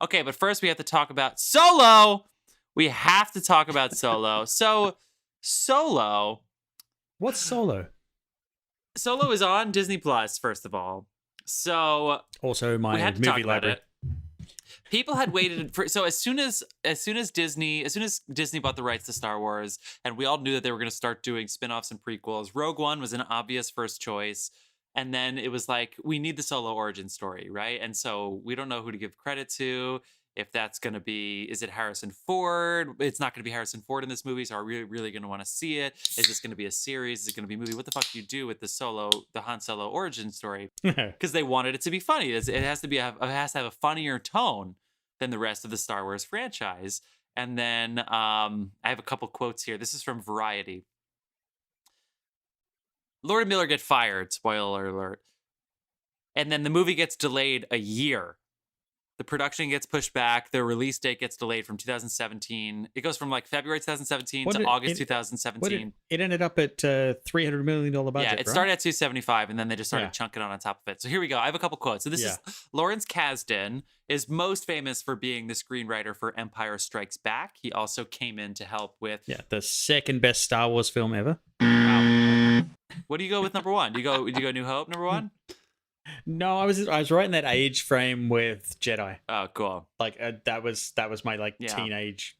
Okay, but first we have to talk about Solo. We have to talk about Solo. So, Solo. What's Solo? Solo is on Disney Plus, first of all. So Also, we my had to talk movie about library. it. People had waited for as soon as Disney bought the rights to Star Wars, and we all knew that they were going to start doing spin-offs and prequels. Rogue One was an obvious first choice, and then it was like, we need the Solo origin story, right? And so we don't know who to give credit to. If that's going to be, is it Harrison Ford? It's not going to be Harrison Ford in this movie, so are we really going to want to see it? Is this going to be a series? Is it going to be a movie? What the fuck do you do with the Han Solo origin story? Because they wanted it to be funny. It has to have a funnier tone than the rest of the Star Wars franchise. And then I have a couple quotes here. This is from Variety. Lord and Miller get fired, spoiler alert. And then the movie gets delayed a year. The production gets pushed back. The release date gets delayed from 2017. It goes from like February 2017 to August 2017. It ended up at $300 million budget. Yeah, it started at 275, and then they just started chunking on top of it. So here we go. I have a couple quotes. So this is Lawrence Kasdan is most famous for being the screenwriter for Empire Strikes Back. He also came in to help with the second best Star Wars film ever. Wow. What do you go with number one? Do you go New Hope number one? No, I was right in that age frame with Jedi. Oh, cool. Like that was my teenage.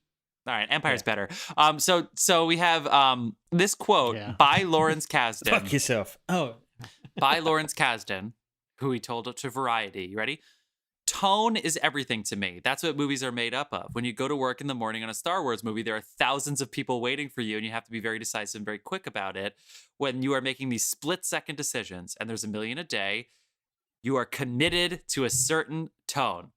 All right, Empire's better. So we have this quote by Lawrence Kasdan. Fuck yourself. Oh, by Lawrence Kasdan, who he told it to Variety. You ready? Tone is everything to me. That's what movies are made up of. When you go to work in the morning on a Star Wars movie, there are thousands of people waiting for you, and you have to be very decisive and very quick about it. When you are making these split-second decisions, and there's a million a day, you are committed to a certain tone.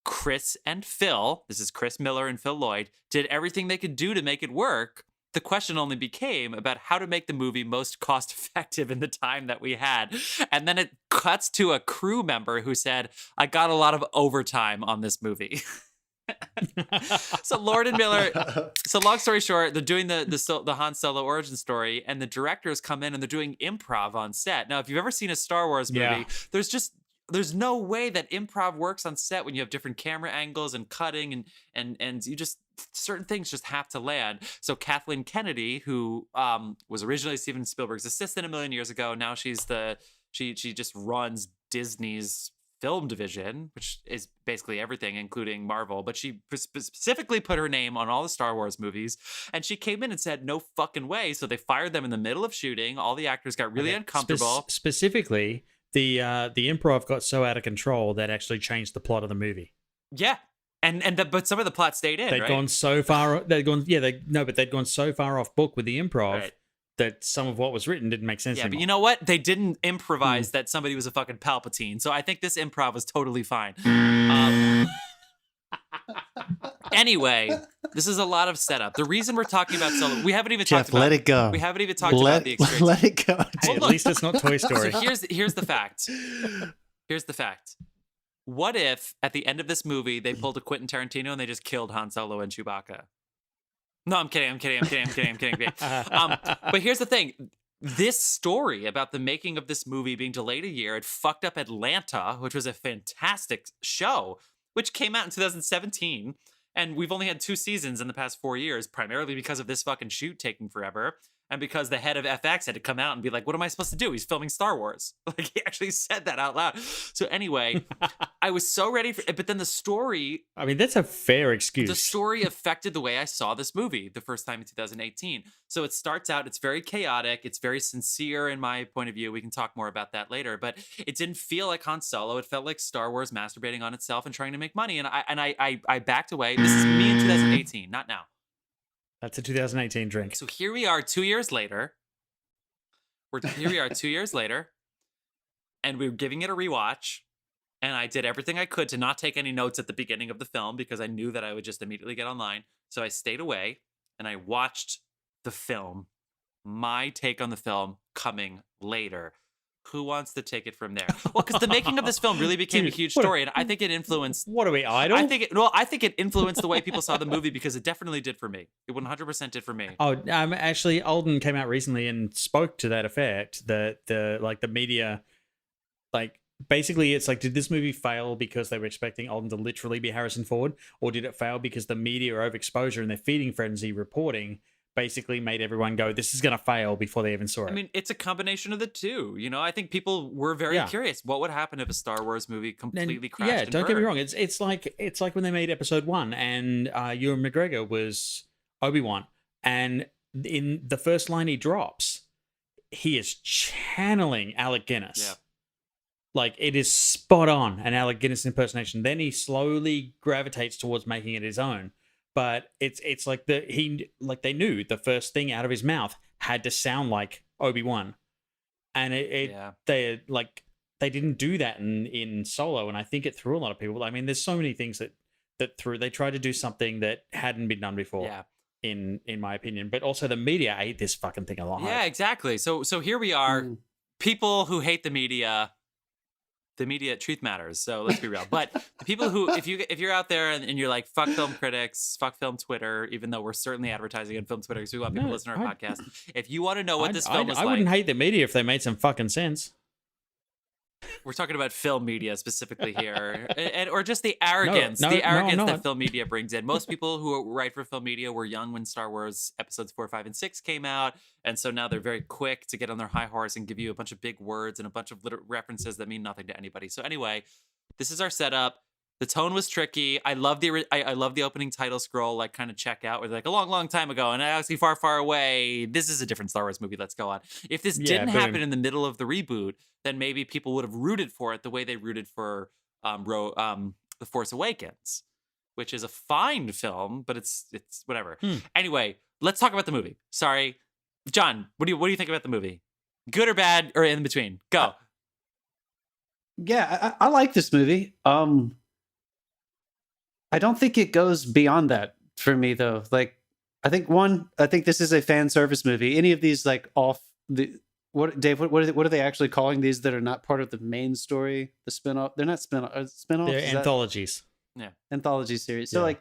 Chris and Phil, this is Chris Miller and Phil Lloyd, did everything they could do to make it work. The question only became about how to make the movie most cost effective in the time that we had. And then it cuts to a crew member who said, I got a lot of overtime on this movie. So Lord and Miller, so long story short, they're doing the Han Solo origin story, and the directors come in and they're doing improv on set. Now, if you've ever seen a Star Wars movie, there's no way that improv works on set when you have different camera angles and cutting and you just, certain things just have to land. So Kathleen Kennedy, who was originally Steven Spielberg's assistant a million years ago, now she just runs Disney's film division, which is basically everything, including Marvel. But she specifically put her name on all the Star Wars movies, and she came in and said, "No fucking way!" So they fired them in the middle of shooting. All the actors got really uncomfortable. Specifically, the improv got so out of control that actually changed the plot of the movie. Yeah. But some of the plot stayed in. They'd gone so far. They'd gone so far off book with the improv that some of what was written didn't make sense. Yeah, anymore. but you know what? They didn't improvise that somebody was a fucking Palpatine. So I think this improv was totally fine. Anyway, this is a lot of setup. The reason we're talking about Solo, we haven't even talked about. Let it go. We haven't even talked about the experience. Let it go. Hey, at least it's not Toy Story. So here's the fact. Here's the fact. What if at the end of this movie they pulled a Quentin Tarantino and they just killed Han Solo and Chewbacca? No, I'm kidding. But here's the thing. This story about the making of this movie being delayed a year, it fucked up Atlanta, which was a fantastic show, which came out in 2017. And we've only had 2 seasons in the past 4 years, primarily because of this fucking shoot taking forever. And because the head of FX had to come out and be like, what am I supposed to do? He's filming Star Wars. Like, he actually said that out loud. So anyway, I was so ready for it. But then the story... I mean, that's a fair excuse. The story affected the way I saw this movie the first time in 2018. So it starts out, it's very chaotic. It's very sincere in my point of view. We can talk more about that later. But it didn't feel like Han Solo. It felt like Star Wars masturbating on itself and trying to make money. And I backed away. This is me in 2018, not now. That's a 2018 drink. So here we are 2 years later. Here we are 2 years later, and we're giving it a rewatch. And I did everything I could to not take any notes at the beginning of the film because I knew that I would just immediately get online. So I stayed away and I watched the film. My take on the film coming later. Who wants to take it from there? Well, because the making of this film really became a huge story, and I think it influenced. What are we, Idol? I think it influenced the way people saw the movie because it definitely did for me. It 100% did for me. Oh, actually, Alden came out recently and spoke to that effect. That the media, like basically it's like, did this movie fail because they were expecting Alden to literally be Harrison Ford, or did it fail because the media overexposure and their feeding frenzy reporting basically made everyone go, this is going to fail before they even saw it? I mean, it's a combination of the two. I think people were very curious. What would happen if a Star Wars movie completely crashed? Yeah, and don't get me burned? wrong. It's like when they made Episode 1 and Ewan McGregor was Obi-Wan, and in the first line he drops, he is channeling Alec Guinness. Yeah. Like, it is spot on an Alec Guinness impersonation. Then he slowly gravitates towards making it his own. But it's like they knew the first thing out of his mouth had to sound like Obi-Wan. And they didn't do that in Solo, and I think it threw a lot of people. I mean, there's so many things that threw. They tried to do something that hadn't been done before. Yeah. In my opinion, but also the media ate this fucking thing alive. Yeah, exactly. So here we are, people who hate the media. The media, truth matters. So let's be real. But the people who, if you're out there and you're like, fuck film critics, fuck film Twitter, even though we're certainly advertising on film Twitter because we want people to listen to our podcast. If you want to know what this film is like, I wouldn't hate the media if they made some fucking sense. We're talking about film media specifically here, or just the arrogance, that film media brings in. Most people who write for film media were young when Star Wars episodes 4, 5, and 6 came out, and so now they're very quick to get on their high horse and give you a bunch of big words and a bunch of references that mean nothing to anybody. So anyway, this is our setup. The tone was tricky. I love the opening title scroll, like kind of check out, where they're like a long, long time ago, and actually far, far away. This is a different Star Wars movie. Let's go on. If this didn't happen in the middle of the reboot, then maybe people would have rooted for it the way they rooted for The Force Awakens, which is a fine film, but it's whatever. Anyway, let's talk about the movie. Sorry, John, what do you think about the movie? Good or bad or in between? Go. Yeah, I like this movie. I don't think it goes beyond that for me, though. Like, I think this is a fan service movie. Any of these, like, Dave, what are they actually calling these that are not part of the main story? The spinoff? They're not spinoffs. They're anthologies. Yeah, anthology series. So like,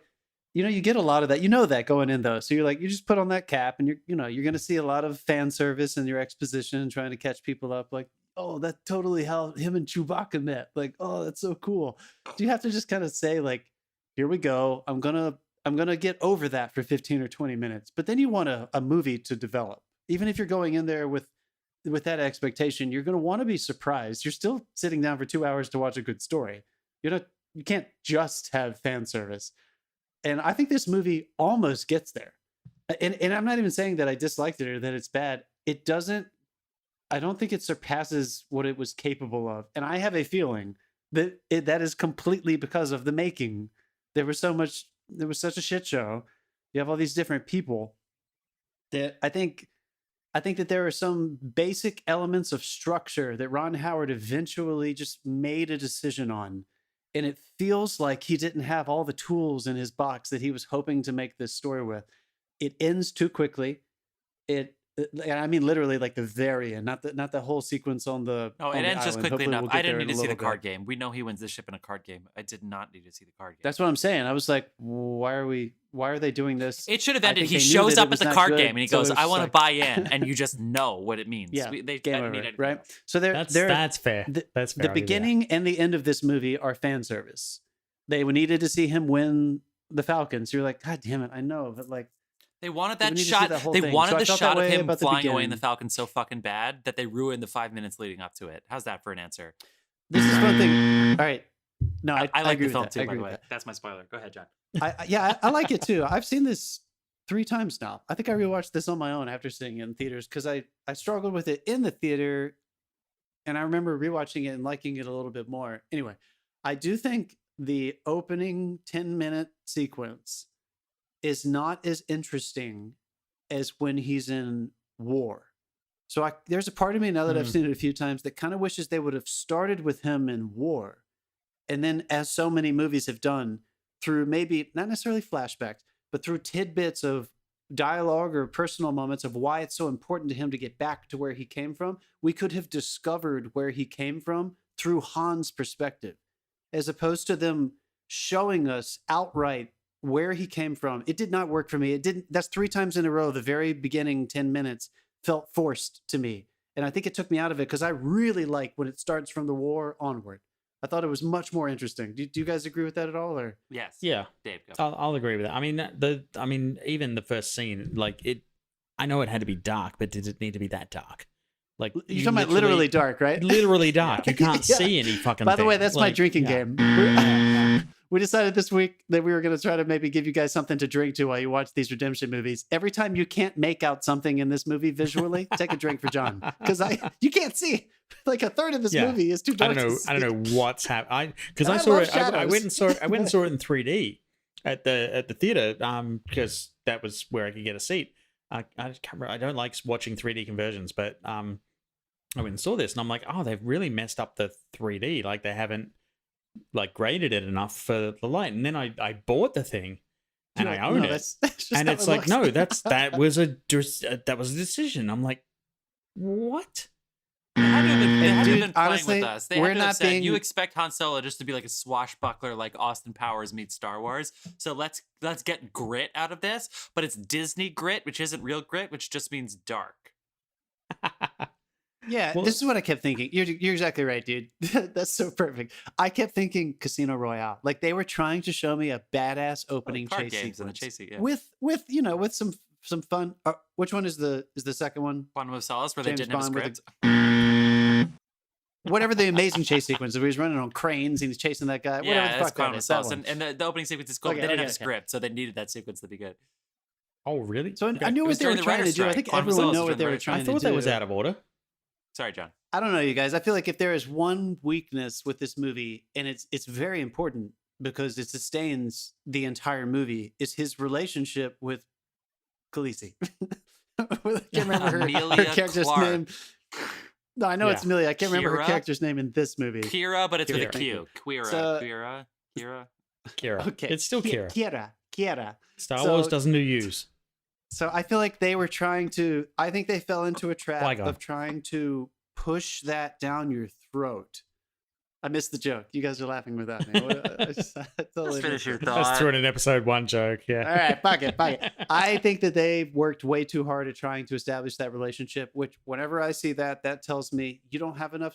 you get a lot of that. You know that going in though. So you're like, you just put on that cap, and you're going to see a lot of fan service and your exposition and trying to catch people up. Like, oh, that's totally how him and Chewbacca met. Like, oh, that's so cool. Do you have to just kind of say like, here we go. I'm gonna get over that for 15 or 20 minutes. But then you want a movie to develop. Even if you're going in there with that expectation, you're going to want to be surprised. You're still sitting down for 2 hours to watch a good story. You can't just have fan service. And I think this movie almost gets there. And I'm not even saying that I disliked it or that it's bad. It doesn't. I don't think it surpasses what it was capable of. And I have a feeling that that is completely because of the making. There was such a shit show. You have all these different people that I think that there are some basic elements of structure that Ron Howard eventually just made a decision on. And it feels like he didn't have all the tools in his box that he was hoping to make this story with. It ends too quickly. I mean, literally, like the very end, not the whole sequence on the. No, it ends just quickly enough. I didn't need to see the card game. We know he wins this ship in a card game. I did not need to see the card game. That's what I'm saying. I was like, why are they doing this? It should have ended. He shows up at the card game and he goes, "I want to buy in," and you just know what it means. Yeah, they game over, right? So that's fair. That's fair. The beginning and the end of this movie are fan service. They needed to see him win the Falcons. You're like, God damn it, I know, but like. They wanted that shot. They wanted the shot of him flying away in the Falcon so fucking bad that they ruined the 5 minutes leading up to it. How's that for an answer? This is one thing. All right. No, I like agree the film with that. too, by the way. That's my spoiler. Go ahead, John. I like it too. I've seen this 3 times now. I think I rewatched this on my own after seeing it in theaters because I struggled with it in the theater, and I remember rewatching it and liking it a little bit more. Anyway, I do think the opening 10-minute sequence is not as interesting as when he's in war. So there's a part of me now that I've seen it a few times that kind of wishes they would have started with him in war. And then, as so many movies have done, through maybe not necessarily flashbacks, but through tidbits of dialogue or personal moments of why it's so important to him to get back to where he came from, we could have discovered where he came from through Han's perspective, as opposed to them showing us outright where he came from. It did not work for me. That's 3 times in a row. The very beginning 10 minutes felt forced to me. And I think it took me out of it because I really like when it starts from the war onward. I thought it was much more interesting. Do you guys agree with that at all? Or Yes. Yeah, Dave, go. I'll agree with that. I mean, even the first scene, like it, I know it had to be dark, but did it need to be that dark? Like you're talking about literally dark, right? Literally dark. You can't Yeah. see any fucking. By the way, thing. that's my Like, drinking yeah. game. We decided this week that we were going to try to maybe give you guys something to drink to while you watch these redemption movies. Every time you can't make out something in this movie visually, take a drink for John because you can't see. Like a third of this Yeah. movie is too I dark. don't know. to see. I don't know what's happening. Because And I I saw love it. I went and shadows. saw it. I went and saw it in 3D at the theater. Because that was where I could get a seat. I just can't remember. I don't like watching 3D conversions, but I went and saw this, and I'm like, oh, they've really messed up the 3D. Like they haven't like graded it enough for the light. And then I bought the thing, and You're I like, own no, it. that's just And how it's it like, looks. no, that was a decision. I'm like, what? They had to have been, they And had to have dude, been playing honestly, with us. They we're had to have not said, being- you expect Han Solo just to be like a swashbuckler like Austin Powers meets Star Wars. So let's get grit out of this. But it's Disney grit, which isn't real grit, which just means dark. Yeah, Well- this is what I kept thinking. You're exactly right, dude. That's so perfect. I kept thinking Casino Royale. Like they were trying to show me a badass opening Card chase games and the sequence chase, yeah. with some fun. Which one is the second one? Quantum of Solace, where James they didn't have a Bond with script. Whatever the amazing chase sequence. Where he's running on cranes and he's chasing that guy. Whatever Yeah, the that's fuck that Quantum of is. That Solace. one. And the opening sequence is cool. Okay, but they didn't okay, have a okay. script, so they needed that sequence to be good. Oh, really? So Okay. I knew It what was they were during the trying to writer's do. I strike. think Quantum of everyone Solace know was what they during the were writer's strike. trying I to thought do. that was out of order. Sorry, John. I don't know, you guys. I feel like if there is one weakness with this movie, and it's very important because it sustains the entire movie, is his relationship with Khaleesi. I can't remember her Amelia character's Clarke. name. No, I know it's Yeah. Amelia. I can't remember her Kira? character's name in this movie. Kira, but it's with a Kira, thank Q. Quira. So- Quira. Kira. Kira. Okay, It's still Kira. Kira. Star So- Wars doesn't do use. So I feel like they were trying to. I think they fell into a trap Qui-Gon. of trying to push that down your throat. I missed the joke. You guys are laughing without me. I totally finish missed your it. thought. That's through an episode 1 joke. Yeah. All right, fuck it. I think that they worked way too hard at trying to establish that relationship. Which, whenever I see that, that tells me you don't have enough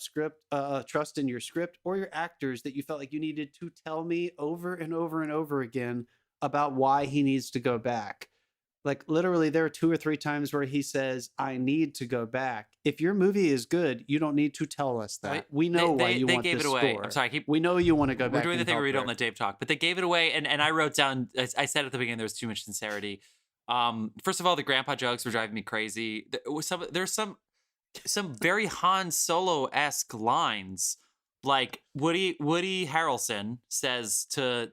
trust in your script or your actors that you felt like you needed to tell me over and over and over again about why he needs to go back. Like literally, there are 2 or 3 times where he says, "I need to go back." If your movie is good, you don't need to tell us that. Wait, We know why you they want gave this it away. score. I'm sorry. We know you want to go We're back. doing the and thing where we help don't her. let Dave talk, but they gave it away, and I wrote down. I said at the beginning there was too much sincerity. First of all, the grandpa jokes were driving me crazy. There's some very Han Solo-esque lines, like Woody Harrelson says to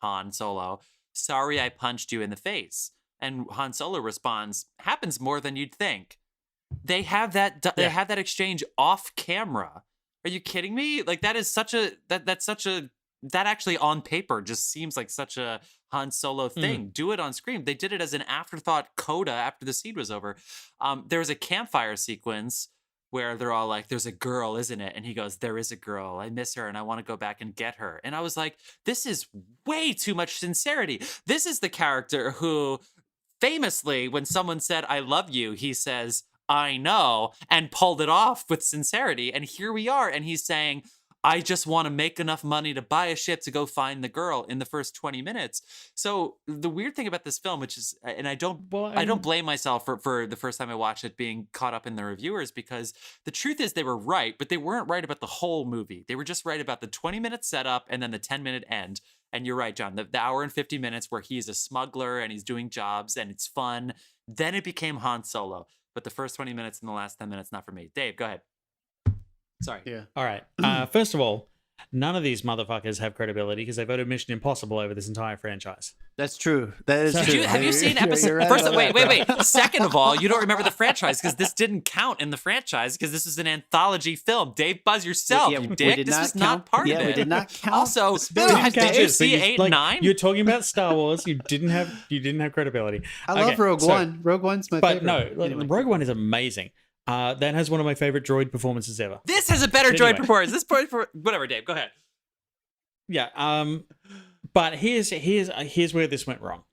Han Solo, "Sorry, I punched you in the face," and Han Solo responds, "Happens more than you'd think." They have that. They Yeah. have that exchange off camera. Are you kidding me? Like that is such a that's such a that actually on paper just seems like such a Han Solo thing. Do it on screen. They did it as an afterthought coda after the scene was over. There was a campfire sequence where they're all like, "There's a girl, isn't it?" And he goes, "There is a girl. I miss her and I want to go back and get her." And I was like, this is way too much sincerity. This is the character who famously, when someone said, "I love you," he says, "I know," and pulled it off with sincerity. And here we are. And he's saying, "I just want to make enough money to buy a ship to go find the girl" in the first 20 minutes. So the weird thing about this film, which is, and I don't blame myself for the first time I watched it being caught up in the reviewers, because the truth is they were right, but they weren't right about the whole movie. They were just right about the 20-minute setup and then the 10-minute end. And you're right, John, the hour and 50 minutes where he's a smuggler and he's doing jobs and it's fun. Then it became Han Solo. But the first 20 minutes and the last 10 minutes, not for me. Dave, go ahead. Sorry. Yeah. All right. First of all, none of these motherfuckers have credibility because they voted Mission Impossible over this entire franchise. That's true. That is Have true. Have you seen You're episode? right First, about wait. that. Second of all, you don't remember the franchise because this didn't count in the franchise because this is an anthology film. Dave, buzz yourself, Yeah, you we dick. did This not was count- not part yeah, of it. we did not count Also, the spirit. did you So see 8 and 9? You're talking about Star Wars. You didn't have credibility. I love Okay, Rogue so- One. Rogue One's my But favorite. no, like, Anyway. Rogue One is amazing. That has one of my favorite droid performances ever. This has a better droid Anyway. performance. This droid, whatever, Dave. Go ahead. Yeah. But here's where this went wrong,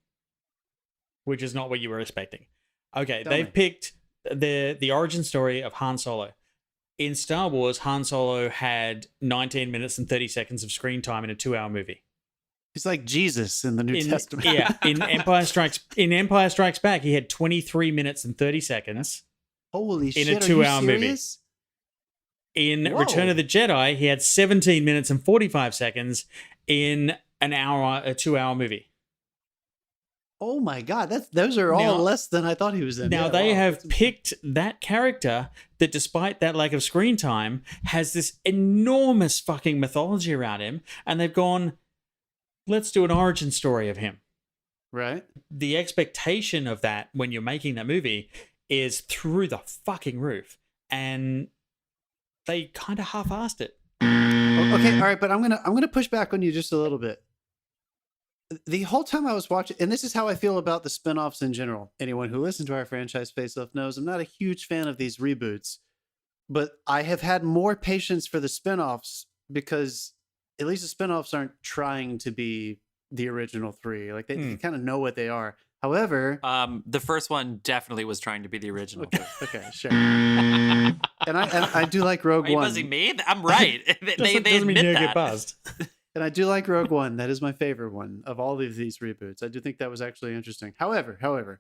which is not what you were expecting. Okay, Tell they've me. picked the origin story of Han Solo. In Star Wars, Han Solo had 19 minutes and 30 seconds of screen time in a 2-hour movie. He's like Jesus in the New Testament. Yeah, in Empire Strikes Back, he had 23 minutes and 30 seconds. Holy shit! In a 2-hour movie. In Whoa. Return of the Jedi, he had 17 minutes and 45 seconds in a 2-hour movie. Oh my god, those are all Now- less than I thought he was in. Now Yeah, they wow. have picked that character that, despite that lack of screen time, has this enormous fucking mythology around him, and they've gone, let's do an origin story of him. right. The expectation of that when you're making that movie is through the fucking roof, and they kind of half-assed it. Okay, all right, but I'm gonna push back on you just a little bit. The whole time I was watching, and this is how I feel about the spinoffs in general. Anyone who listens to our franchise Face Off knows I'm not a huge fan of these reboots, but I have had more patience for the spinoffs because at least the spinoffs aren't trying to be the original three. Like they kind of know what they are. However, The first one definitely was trying to be the original. okay, sure. And I do like Rogue Are you One. buzzing me? I'm right. they Doesn't mean admit you that. get buzzed. And I do like Rogue One. That is my favorite one of all of these reboots. I do think that was actually interesting. However,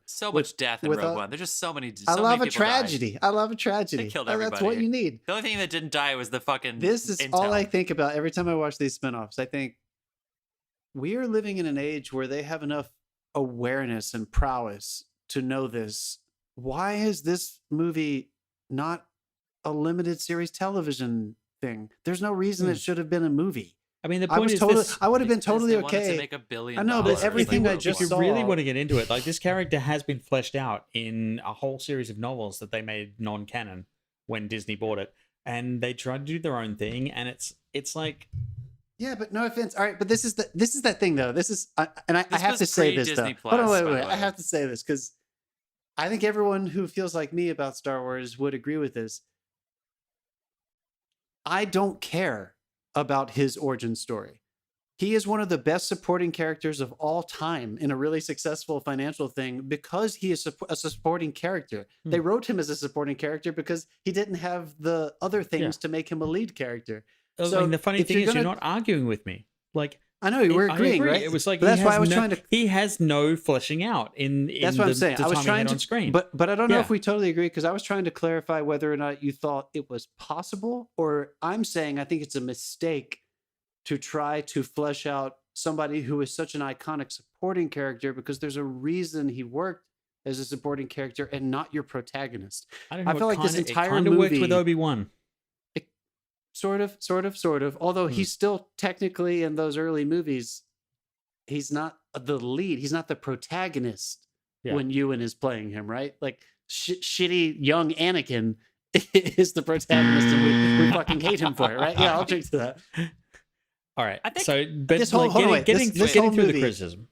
So with- much death in with Rogue a- One. There's just so many. I so love many a people died. tragedy. I love a tragedy. They killed That's what everybody. you need. The only thing that didn't die was the fucking. This is intel. all I think about every time I watch these spinoffs. I think we are living in an age where they have enough awareness and prowess to know this. Why is this movie not a limited series television thing? There's no reason it should have been a movie. I mean, the I point was is totally, this. I would have been Because totally they wanted to okay. make $1 billion. I know, but everything I Like just if you saw- really want to get into it, like this character has been fleshed out in a whole series of novels that they made non-canon when Disney bought it, and they tried to do their own thing, and it's like, Yeah, but no offense. All right, but this is that thing though. This is I This have was to say this pre-Disney though. Hold on, Plus, wait. by the I way. have to say this because I think everyone who feels like me about Star Wars would agree with this. I don't care about his origin story. He is one of the best supporting characters of all time in a really successful financial thing because he is a supporting character. They wrote him as a supporting character because he didn't have the other things to make him a lead character. I So mean, the funny if thing you're is, you're gonna- not arguing with me. Like, I know you were I agreeing, agree. right? It was like But that's he why has I was no- trying to. He has no fleshing out in That's what I'm saying. the I was time he trying had to, on screen. but I don't know Yeah. if we totally agree because I was trying to clarify whether or not you thought it was possible, or I'm saying I think it's a mistake to try to flesh out somebody who is such an iconic supporting character because there's a reason he worked as a supporting character and not your protagonist. I don't know. I feel like this it entire kind of worked with movie- Obi-Wan. Sort of. Although he's still technically in those early movies, he's not the lead. He's not the protagonist Yeah. when Ewan is playing him, right? Like shitty young Anakin is the protagonist, and we fucking hate him for it, right? Yeah, I'll drink to that. All right. I think So, but this whole- like, hold on, getting, wait. getting, This getting whole through movie- the criticism.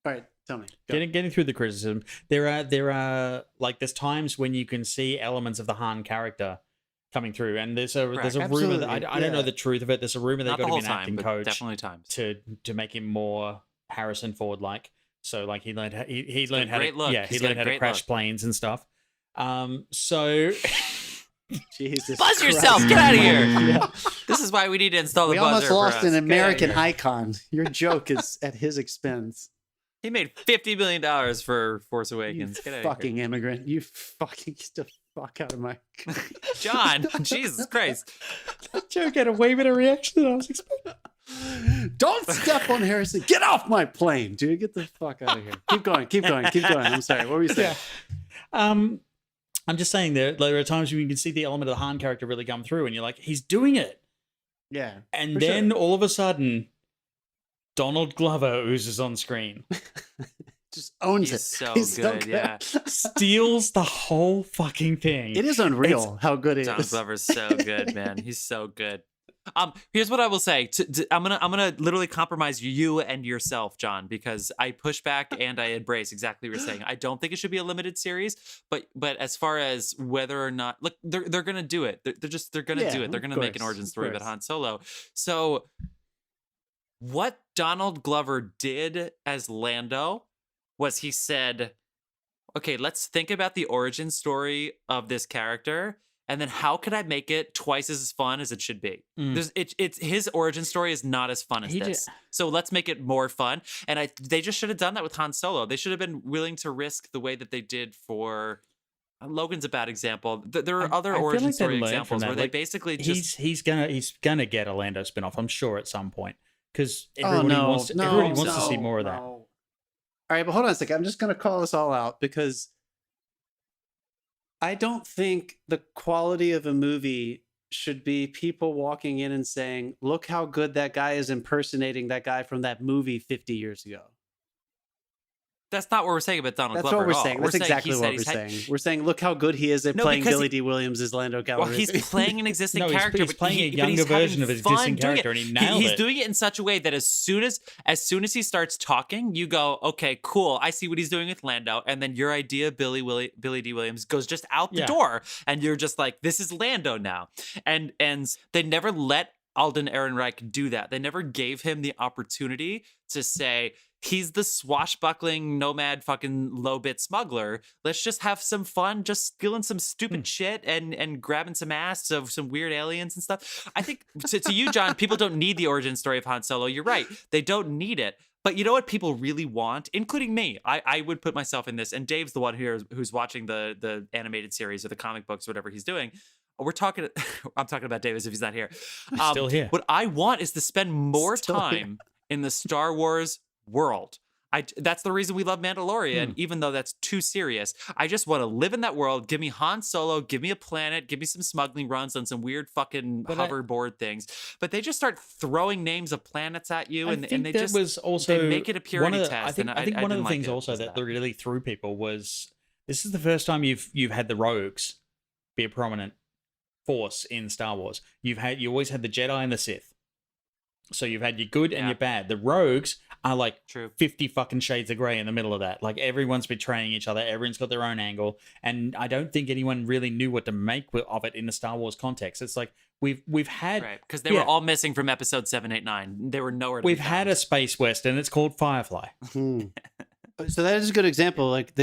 All right, tell me. Go. Getting through the criticism, there are like there's times when you can see elements of the Han character coming through, and there's a Correct. rumor that I Absolutely, don't know yeah. the truth of it. There's a rumor they Not the got whole him an time, acting but coach definitely times. to make him more Harrison Ford like. So like he learned he got learned a how to great look. yeah he He's got a learned how to great crash look. planes and stuff. So Jesus, Buzz Christ. yourself! Get out of here! Yeah. This is why we need to install the We buzzer. almost for lost us. an Get outta American here. icon. Your joke is at his expense. He made $50 million for Force You Awakens. Get out of here. fucking immigrant. You fucking get the fuck out of my. John, Jesus Christ. that joke had a way better reaction than I was expecting. Don't step on Harrison. Get off my plane, dude. Get the fuck out of here. Keep going. I'm sorry. What were you saying? I'm just saying there are times when you can see the element of the Han character really come through, and you're like, he's doing it. Yeah. And For then sure. all of a sudden, Donald Glover oozes on screen, Just owns He's it. so He's good, yeah. steals the whole fucking thing. It is unreal how good it Donald is. Glover's so good, man. He's so good. Here's what I will say. I'm gonna literally compromise you and yourself, John, because I push back and I embrace exactly what you're saying. I don't think it should be a limited series, but as far as whether or not, look, they're gonna do it. They're gonna Yeah, do it. They're of gonna make an course, origin of story about course. Han Solo. So, what Donald Glover did as Lando was he said, okay, let's think about the origin story of this character, and then how could I make it twice as fun as it should be? It's his origin story is not as fun as He this, ju- so let's make it more fun. And they just should have done that with Han Solo. They should have been willing to risk the way that they did for. Logan's a bad example. There are other I feel origin like they story learned from examples that. where they Like, basically just he's gonna get a Lando spinoff, I'm sure, at some point, because Oh, everybody no, wants no, everybody wants to see no, more of that. no. All right, but hold on a second. I'm just going to call this all out because I don't think the quality of a movie should be people walking in and saying, look how good that guy is impersonating that guy from that movie 50 years ago. that's not what we're saying about Donald That's Glover what we're at all. saying. We're That's exactly he what said we're he's had- saying. We're saying, look how good he is at No, playing because Billy he- D. Williams as Lando Calrissian. Well, he's playing an existing No, character, he's but playing a but younger he's having version of his fun existing doing it. character, and he nailed He's it. doing it in such a way that as soon as he starts talking, you go, okay, cool. I see what he's doing with Lando, and then your idea, of Billy D. Williams, goes just out the Yeah. door, and you're just like, this is Lando now, and they never let Alden Ehrenreich do that. They never gave him the opportunity to say, he's the swashbuckling nomad fucking low bit smuggler. Let's just have some fun, just stealing some stupid shit and grabbing some ass of some weird aliens and stuff. I think to you, John, people don't need the origin story of Han Solo. You're right. They don't need it. But you know what people really want, including me? I would put myself in this, and Dave's the one here who's watching the animated series or the comic books, whatever he's doing. I'm talking about Dave as if he's not here. Still here. What I want is to spend more Still here. time in the Star Wars world. That's the reason we love Mandalorian, even though that's too serious. I just want to live in that world. Give me Han Solo, give me a planet, give me some smuggling runs on some weird fucking hoverboard things. But they just start throwing names of planets at you, and they that just was also they make it a purity one of the- test. I think one of didn't the like things it also was that really threw people was this is the first time you've had the rogues be a prominent force in Star Wars. You always had the Jedi and the Sith. So you've had your good and Yeah. your bad. The rogues are like True. 50 fucking shades of grey in the middle of that. Like everyone's betraying each other. Everyone's got their own angle. And I don't think anyone really knew what to make of it in the Star Wars context. It's like we've had Right, because they were all missing from episode 7, 8, 9. They were nowhere to be we've had found. a space western. It's called Firefly. So that is a good example. Like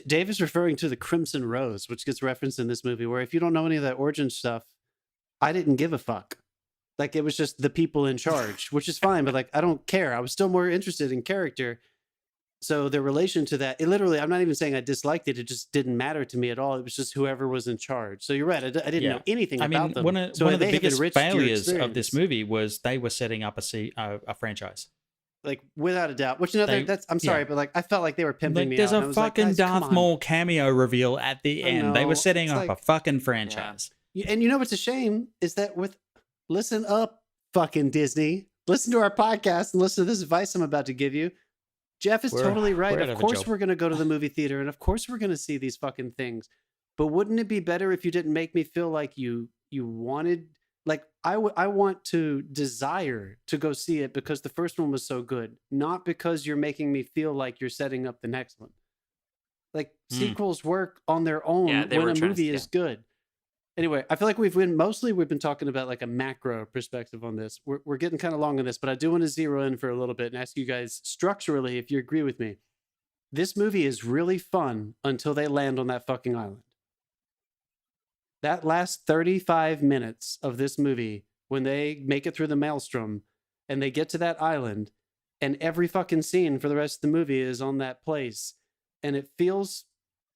Dave is referring to the Crimson Rose, which gets referenced in this movie, where if you don't know any of that origin stuff, I didn't give a fuck. Like it was just the people in charge, which is fine, but like I don't care. I was still more interested in character. So the relation to that, it literally, I'm not even saying I disliked it. It just didn't matter to me at all. It was just whoever was in charge. So you're right. I didn't Yeah. know anything I mean, about them. one of So the they have biggest enriched your failures of this experience. movie was they were setting up a franchise. Like without a doubt. Which another, They- I'm sorry, yeah. but like I felt like they were pimping Like, me there's out. and I a was like, fucking guys, come Darth on. Maul cameo reveal at the I end. They know. were setting It's up like- a fucking franchise. And you know what's a shame is that listen up, fucking Disney. Listen to our podcast and listen to this advice I'm about to give you. Jeff is We're- totally right. we're out Of of a course job. we're going to go to the movie theater and of course we're going to see these fucking things. But wouldn't it be better if you didn't make me feel like you wanted, like I want to desire to go see it because the first one was so good, not because you're making me feel like you're setting up the next one. Like sequels work on their own Yeah, they when were a trying to- movie is good. Anyway, I feel like we've been talking about like a macro perspective on this. We're getting kind of long on this, but I do want to zero in for a little bit and ask you guys structurally if you agree with me. This movie is really fun until they land on that fucking island. That last 35 minutes of this movie, when they make it through the maelstrom and they get to that island, and every fucking scene for the rest of the movie is on that place, and it feels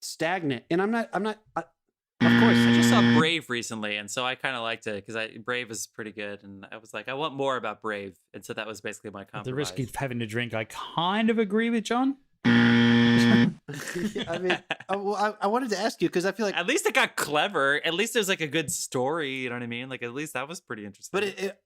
stagnant. And of course, I just saw Brave recently, and so I kind of liked it because Brave is pretty good, and I was like, I want more about Brave, and so that was basically my At compromise. the risk of having to drink, I kind of agree with John. I mean, I wanted to ask you because I feel like, At least it got clever. At least there's like a good story. You know what I mean? Like at least that was pretty interesting. but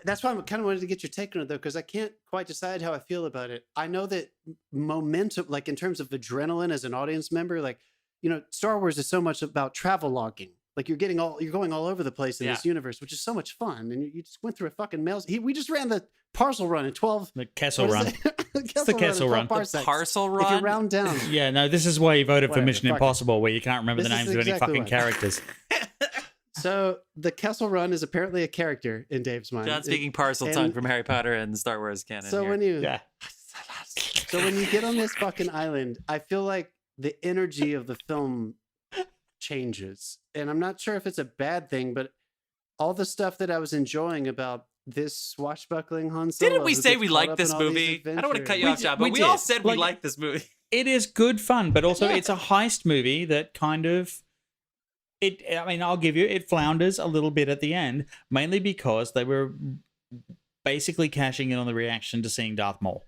that's why I kind of wanted to get your take on it though, because I can't quite decide how I feel about it. I know that momentum, like in terms of adrenaline as an audience member, like, you know, Star Wars is so much about travel logging. Like you're going all over the place in this universe, which is so much fun. And you just went through a fucking mail. We just ran the parcel run in 12. The Kessel what Run. is it? the Kessel Run. the parcel If you run. round down. Yeah, no, this is why you voted for Whatever, Mission fuck it. Impossible, where you can't remember the This names is of any exactly fucking why. characters. So the Kessel Run is apparently a character in Dave's mind. John speaking parcel and- tongue from Harry Potter and Star Wars canon. So here. when you Yeah. so when you get on this fucking island, I feel like the energy of the film changes. And I'm not sure if it's a bad thing, but all the stuff that I was enjoying about this swashbuckling Han Solo. Didn't we who say gets we caught liked up in this all these movie? I don't want to cut you We off, John, did- but we we all did. said we Like- liked this movie. It is good fun, but also Yeah. it's a heist movie that kind of I mean, I'll give you it flounders a little bit at the end, mainly because they were basically cashing in on the reaction to seeing Darth Maul.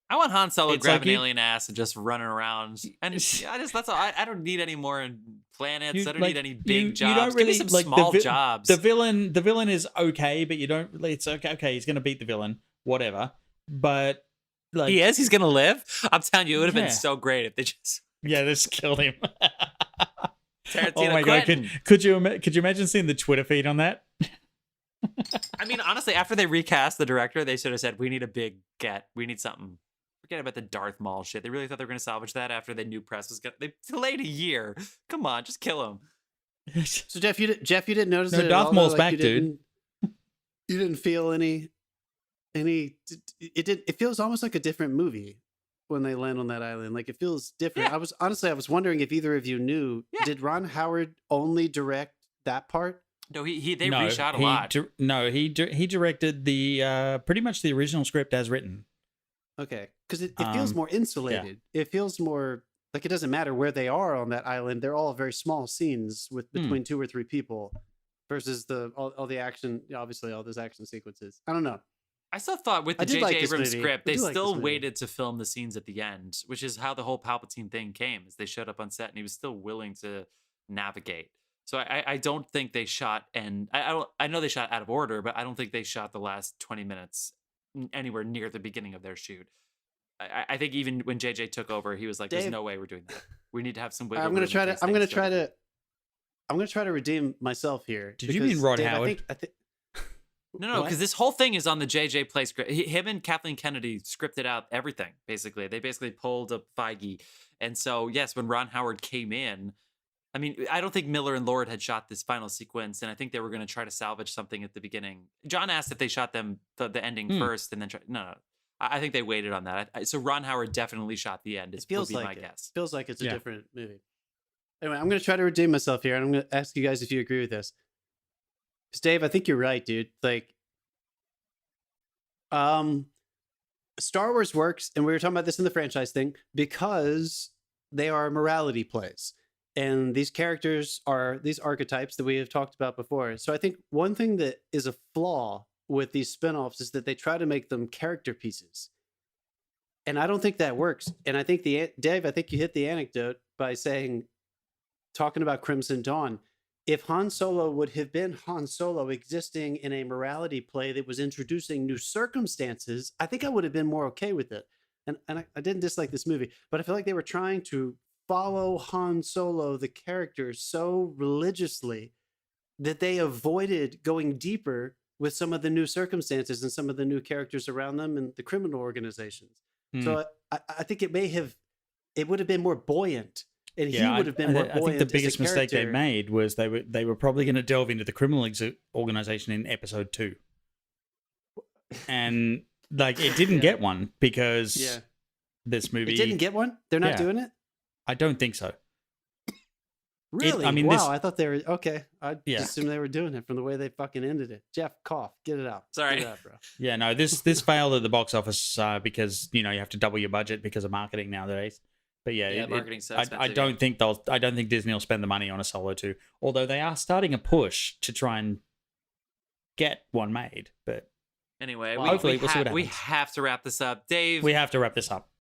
I want Han Solo It's grab like an you- alien ass and just running around. And that's all. I don't need any more planets. You- I don't like, need any big you jobs. don't Give me really- some like, small jobs. The villain is okay, but you don't really. It's okay. Okay, he's gonna beat the villain, whatever. But like, He is. He's gonna live. I'm telling you, it would have Yeah. been so great if they just yeah, they just killed him. Tarantino. Oh my god! Quentin. Could you imagine seeing the Twitter feed on that? I mean, honestly, after they recast the director, they should have said, "We need a big get. We need something." Forget about the Darth Maul shit. They really thought they were going to salvage that after they knew press was going. They delayed a year. Come on, just kill him. So Jeff, you didn't notice No, it at Darth all, Maul's though? back, you dude. You didn't feel any. It feels almost like a different movie when they land on that island. Like it feels different. Yeah. I was wondering if either of you knew. Yeah. Did Ron Howard only direct that part? No, they reshot a lot. He directed the pretty much the original script as written. Okay, because it feels more insulated. It feels more like it doesn't matter where they are on that island. They're all very small scenes with between 2 or 3 people, versus all the action. Obviously, all those action sequences. I don't know. I still thought with I the did J.J. like this Abrams movie. script, I they do like this still movie. waited to film the scenes at the end, which is how the whole Palpatine thing came. Is they showed up on set and he was still willing to navigate. So I don't think they shot, and I know they shot out of order, but I don't think they shot the last 20 minutes anywhere near the beginning of their shoot. I think even when JJ took over, he was like, "There's Dave- no way we're doing that. We need to have some wiggle I'm gonna room try in to. case I'm gonna things try go." to. I'm gonna try to redeem myself here. Did you because, mean Rod Dave, Howard? I think. No, because this whole thing is on the JJ play script. Him and Kathleen Kennedy scripted out everything, basically. They basically pulled up Feige. And so, yes, when Ron Howard came in, I mean, I don't think Miller and Lord had shot this final sequence, and I think they were going to try to salvage something at the beginning. John asked if they shot them the ending first, and then no. I think they waited on that. So Ron Howard definitely shot the end. It feels would be like my it. guess. Feels like it's a Yeah. different movie. Anyway, I'm gonna try to redeem myself here, and I'm gonna ask you guys if you agree with this. Because Dave, I think you're right, dude. Like, Star Wars works, and we were talking about this in the franchise thing, because they are morality plays. And these characters are these archetypes that we have talked about before. So I think one thing that is a flaw with these spin-offs is that they try to make them character pieces. And I don't think that works. And I think Dave, I think you hit the anecdote by talking about Crimson Dawn. If Han Solo would have been Han Solo existing in a morality play that was introducing new circumstances, I think I would have been more okay with it. And I didn't dislike this movie, but I feel like they were trying to follow Han Solo, the character, so religiously that they avoided going deeper with some of the new circumstances and some of the new characters around them and the criminal organizations. So I think it would have been more buoyant, and he would have been more buoyant. I think the as a biggest mistake they character. made was they were probably going to delve into the criminal organization in episode 2, and like it didn't get one because Yeah, this movie it didn't get one. They're not Yeah. doing it. I don't think so. Really? I mean, wow. this- I thought they were okay. I Yeah. just assumed they were doing it from the way they fucking ended it. Jeff, cough. Get it out. Sorry. Get it out, bro. Yeah, no, this failed at the box office because you have to double your budget because of marketing nowadays. But yeah, marketing's so I expensive, don't think I don't think Disney will spend the money on a Solo 2. Although they are starting a push to try and get one made. But Anyway, Well, hopefully we'll see what we happens. have to wrap this up. Dave, we have to wrap this up.